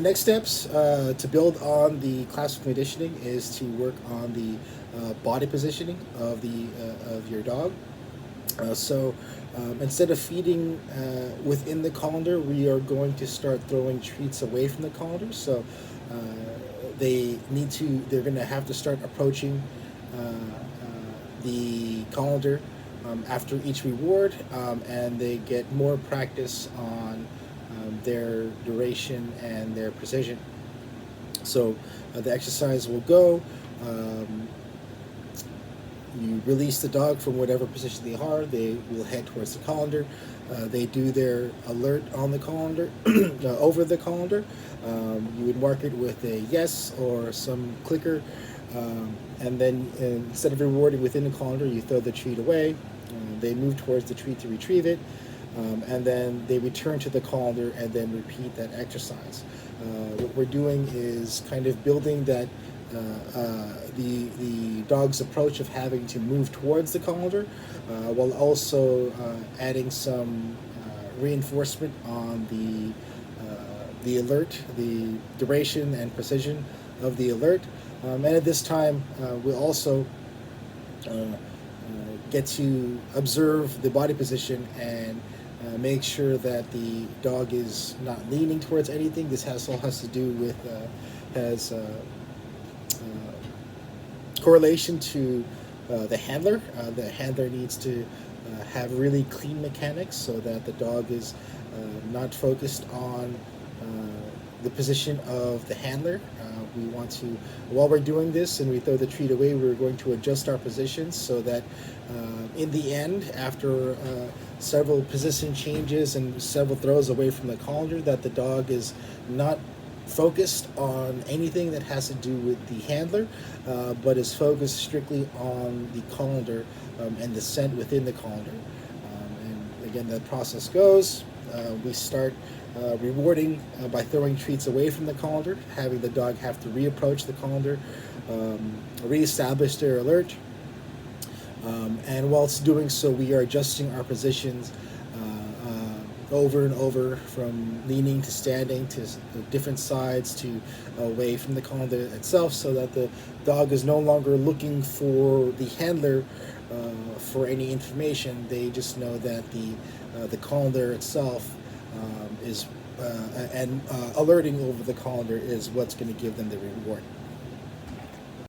Next steps to build on the classical conditioning is to work on the body positioning of your dog. Instead of feeding within the colander, we are going to start throwing treats away from the colander. So uh, they're going to have to start approaching the colander after each reward, and they get more practice on their duration and their precision. So the exercise will go. Um, you release the dog from whatever position they are. They will head towards the colander. They do their alert on the colander, over the colander. You would mark it with a yes or some clicker. And then instead of rewarding within the colander, you throw the treat away. They move towards the treat to retrieve it. And then they return to the colander and then repeat that exercise. What we're doing is kind of building that the dog's approach of having to move towards the colander, while also adding some reinforcement on the alert, the duration and precision of the alert. And at this time, we'll also get to observe the body position and make sure that the dog is not leaning towards anything. This all has to do with has correlation to the handler. The handler needs to have really clean mechanics so that the dog is not focused on the position of the handler. We want to, while we're doing this and we throw the treat away, we're going to adjust our positions so that in the end, after several position changes and several throws away from the colander, that the dog is not focused on anything that has to do with the handler, but is focused strictly on the colander and the scent within the colander. And again, the process goes. We start rewarding by throwing treats away from the colander, having the dog have to reapproach the colander, reestablish their alert. And whilst doing so, we are adjusting our positions over and over, from leaning to standing to different sides to away from the colander itself, so that the dog is no longer looking for the handler for any information. They just know that the colander itself is and alerting over the colander is what's going to give them the reward.